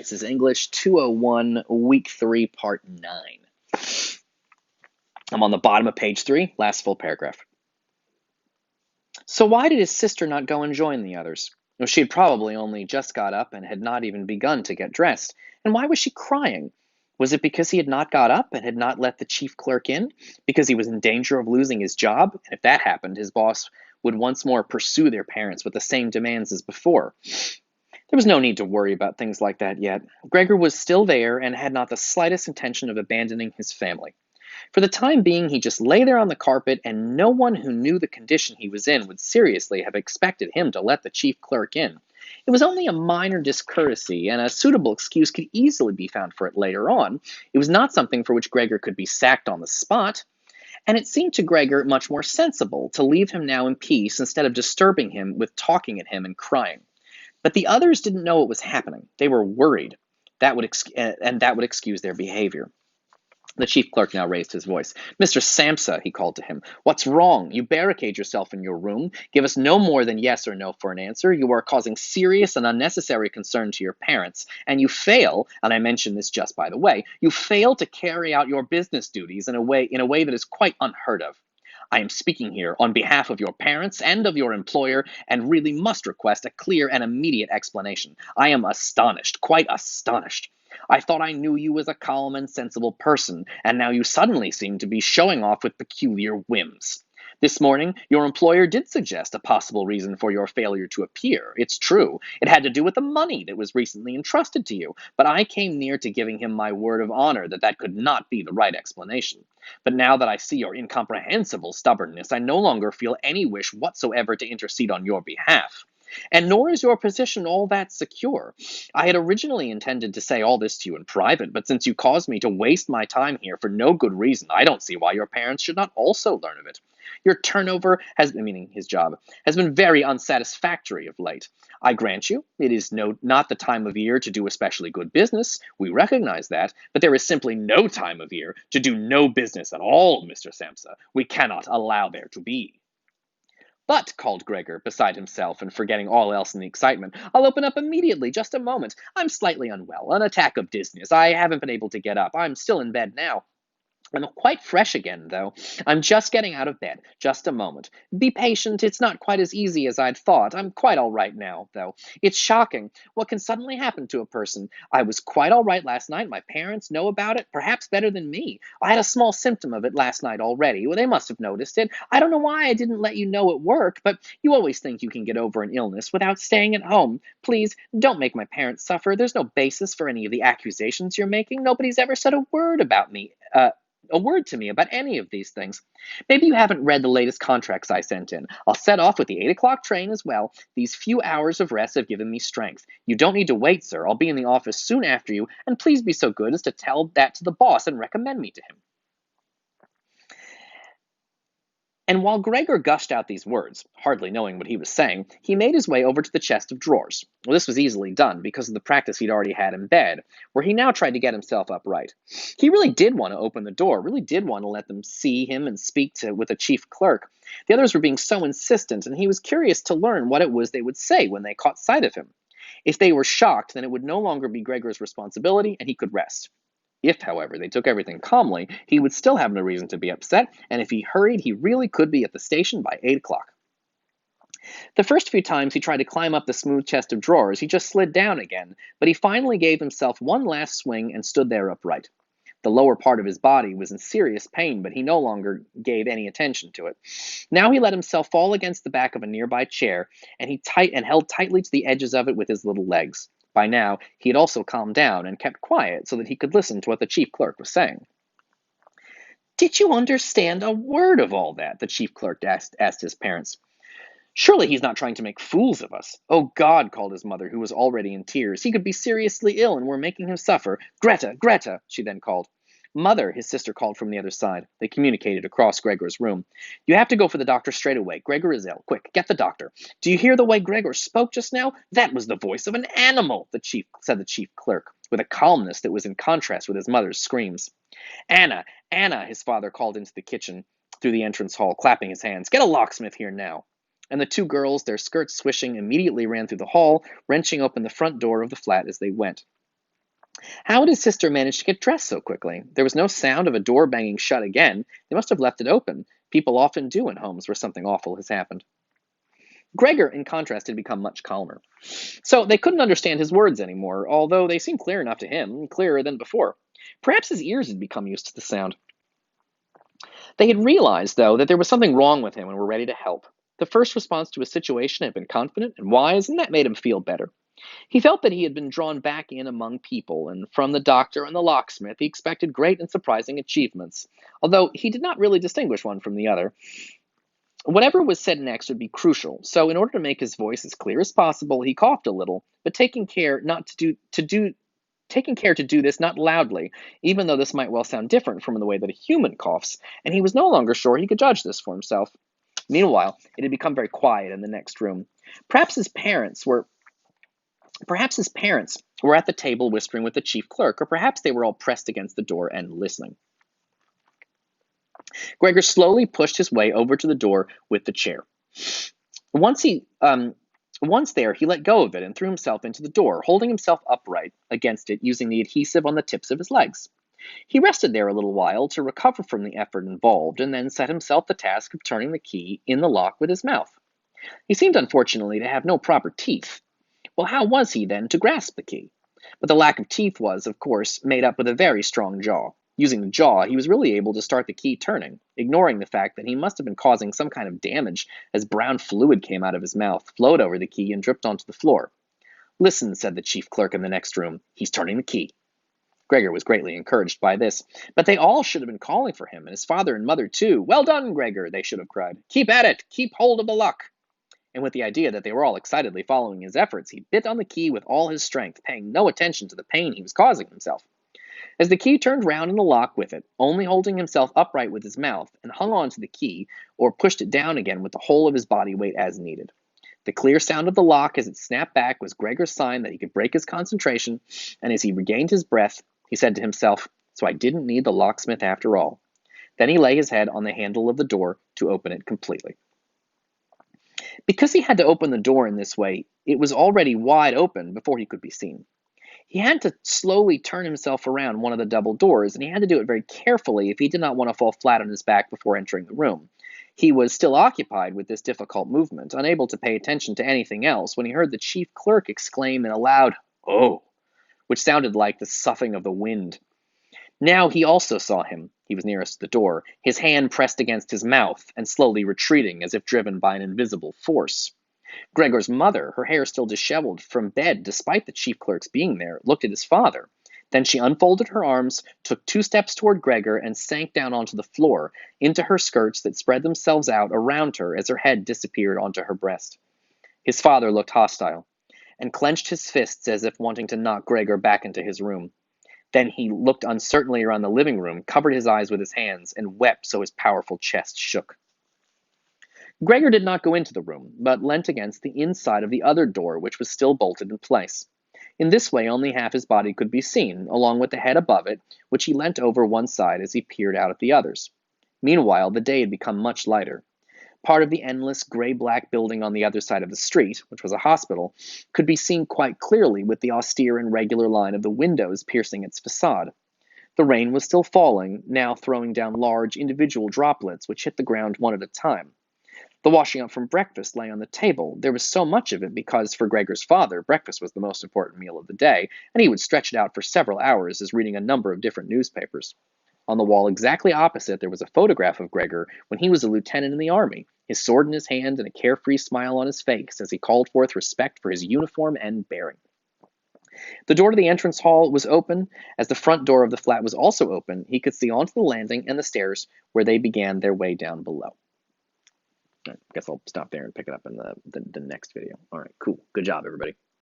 This is English 201, Week 3, Part 9. I'm on the bottom of page 3, last full paragraph. So why did his sister not go and join the others? Well, she had probably only just got up and had not even begun to get dressed. And why was she crying? Was it because he had not got up and had not let the chief clerk in? Because he was in danger of losing his job? And if that happened, his boss would once more pursue their parents with the same demands as before. There was no need to worry about things like that yet. Gregor was still there and had not the slightest intention of abandoning his family. For the time being, he just lay there on the carpet, and no one who knew the condition he was in would seriously have expected him to let the chief clerk in. It was only a minor discourtesy, and a suitable excuse could easily be found for it later on. It was not something for which Gregor could be sacked on the spot. And it seemed to Gregor much more sensible to leave him now in peace instead of disturbing him with talking at him and crying. But the others didn't know what was happening. They were worried. That would excuse their behavior. The chief clerk now raised his voice. "Mr. Samsa," he called to him, "what's wrong? You barricade yourself in your room, give us no more than yes or no for an answer. You are causing serious and unnecessary concern to your parents, and you fail, and I mention this just by the way, you fail to carry out your business duties in a way that is quite unheard of. I am speaking here on behalf of your parents and of your employer, and really must request a clear and immediate explanation. I am astonished, quite astonished. I thought I knew you as a calm and sensible person, and now you suddenly seem to be showing off with peculiar whims. This morning, your employer did suggest a possible reason for your failure to appear. It's true. It had to do with the money that was recently entrusted to you, but I came near to giving him my word of honor that that could not be the right explanation. But now that I see your incomprehensible stubbornness, I no longer feel any wish whatsoever to intercede on your behalf. And nor is your position all that secure. I had originally intended to say all this to you in private, but since you caused me to waste my time here for no good reason, I don't see why your parents should not also learn of it. Your turnover meaning his job, has been very unsatisfactory of late. I grant you, it is not the time of year to do especially good business. We recognize that, but there is simply no time of year to do no business at all, Mr. Samsa. We cannot allow there to be. But, called Gregor, beside himself and forgetting all else in the excitement, I'll open up immediately, just a moment. I'm slightly unwell, an attack of dizziness. I haven't been able to get up. I'm still in bed now. I'm quite fresh again, though. I'm just getting out of bed. Just a moment. Be patient. It's not quite as easy as I'd thought. I'm quite all right now, though. It's shocking what can suddenly happen to a person. I was quite all right last night. My parents know about it, perhaps better than me. I had a small symptom of it last night already. Well, they must have noticed it. I don't know why I didn't let you know at work, but you always think you can get over an illness without staying at home. Please, don't make my parents suffer. There's no basis for any of the accusations you're making. Nobody's ever said a word about me. A word to me about any of these things. Maybe you haven't read the latest contracts I sent in. I'll set off with the 8 o'clock train as well. These few hours of rest have given me strength. You don't need to wait, sir. I'll be in the office soon after you, and please be so good as to tell that to the boss and recommend me to him. And while Gregor gushed out these words, hardly knowing what he was saying, he made his way over to the chest of drawers. Well, this was easily done because of the practice he'd already had in bed, where he now tried to get himself upright. He really did want to open the door, really did want to let them see him and speak with the chief clerk. The others were being so insistent, and he was curious to learn what it was they would say when they caught sight of him. If they were shocked, then it would no longer be Gregor's responsibility, and he could rest. If, however, they took everything calmly, he would still have no reason to be upset, and if he hurried, he really could be at the station by 8 o'clock. The first few times he tried to climb up the smooth chest of drawers, he just slid down again, but he finally gave himself one last swing and stood there upright. The lower part of his body was in serious pain, but he no longer gave any attention to it. Now he let himself fall against the back of a nearby chair, and he held tightly to the edges of it with his little legs. By now, he had also calmed down and kept quiet so that he could listen to what the chief clerk was saying. "Did you understand a word of all that?" the chief clerk asked his parents. "Surely he's not trying to make fools of us." "Oh, God," called his mother, who was already in tears. "He could be seriously ill, and we're making him suffer. Greta, Greta," she then called. "Mother," his sister called from the other side. They communicated across Gregor's room. "You have to go for the doctor straight away. Gregor is ill. Quick, get the doctor. Do you hear the way Gregor spoke just now? That was the voice of an animal," said the chief clerk, with a calmness that was in contrast with his mother's screams. "Anna, Anna," his father called into the kitchen through the entrance hall, clapping his hands. "Get a locksmith here now." And the two girls, their skirts swishing, immediately ran through the hall, wrenching open the front door of the flat as they went. How had his sister managed to get dressed so quickly? There was no sound of a door banging shut again. They must have left it open. People often do in homes where something awful has happened. Gregor, in contrast, had become much calmer. So they couldn't understand his words anymore, although they seemed clear enough to him, clearer than before. Perhaps his ears had become used to the sound. They had realized, though, that there was something wrong with him and were ready to help. The first response to a situation had been confident and wise, and that made him feel better. He felt that he had been drawn back in among people, and from the doctor and the locksmith he expected great and surprising achievements, although he did not really distinguish one from the other. Whatever was said next would be crucial, so in order to make his voice as clear as possible, he coughed a little, but taking care to do this not loudly, even though this might well sound different from the way that a human coughs, and he was no longer sure he could judge this for himself. Meanwhile, it had become very quiet in the next room. Perhaps his parents were Perhaps his parents were at the table whispering with the chief clerk, or perhaps they were all pressed against the door and listening. Gregor slowly pushed his way over to the door with the chair. Once he Once there, he let go of it and threw himself into the door, holding himself upright against it using the adhesive on the tips of his legs. He rested there a little while to recover from the effort involved, and then set himself the task of turning the key in the lock with his mouth. He seemed unfortunately to have no proper teeth. Well, how was he, then, to grasp the key? But the lack of teeth was, of course, made up with a very strong jaw. Using the jaw, he was really able to start the key turning, ignoring the fact that he must have been causing some kind of damage as brown fluid came out of his mouth, flowed over the key, and dripped onto the floor. Listen, said the chief clerk in the next room. He's turning the key. Gregor was greatly encouraged by this, but they all should have been calling for him, and his father and mother too. Well done, Gregor, they should have cried. Keep at it! Keep hold of the luck! And with the idea that they were all excitedly following his efforts, he bit on the key with all his strength, paying no attention to the pain he was causing himself. As the key turned round in the lock with it, only holding himself upright with his mouth, and hung on to the key, or pushed it down again with the whole of his body weight as needed. The clear sound of the lock as it snapped back was Gregor's sign that he could break his concentration, and as he regained his breath, he said to himself, so I didn't need the locksmith after all. Then he lay his head on the handle of the door to open it completely. Because he had to open the door in this way, it was already wide open before he could be seen. He had to slowly turn himself around one of the double doors, and he had to do it very carefully if he did not want to fall flat on his back before entering the room. He was still occupied with this difficult movement, unable to pay attention to anything else, when he heard the chief clerk exclaim in a loud, "Oh!" which sounded like the soughing of the wind. Now he also saw him. He was nearest to the door, his hand pressed against his mouth, and slowly retreating as if driven by an invisible force. Gregor's mother, her hair still disheveled from bed despite the chief clerk's being there, looked at his father. Then she unfolded her arms, took 2 steps toward Gregor, and sank down onto the floor, into her skirts that spread themselves out around her as her head disappeared onto her breast. His father looked hostile, and clenched his fists as if wanting to knock Gregor back into his room. Then he looked uncertainly around the living room, covered his eyes with his hands, and wept so his powerful chest shook. Gregor did not go into the room, but leant against the inside of the other door, which was still bolted in place. In this way only half his body could be seen, along with the head above it, which he leant over one side as he peered out at the others. Meanwhile, the day had become much lighter. Part of the endless gray-black building on the other side of the street, which was a hospital, could be seen quite clearly with the austere and regular line of the windows piercing its facade. The rain was still falling, now throwing down large individual droplets which hit the ground one at a time. The washing up from breakfast lay on the table. There was so much of it because, for Gregor's father, breakfast was the most important meal of the day, and he would stretch it out for several hours as reading a number of different newspapers. On the wall exactly opposite, there was a photograph of Gregor when he was a lieutenant in the army, his sword in his hand and a carefree smile on his face as he called forth respect for his uniform and bearing. The door to the entrance hall was open. As the front door of the flat was also open, he could see onto the landing and the stairs where they began their way down below. I guess I'll stop there and pick it up in the next video. All right, cool. Good job, everybody.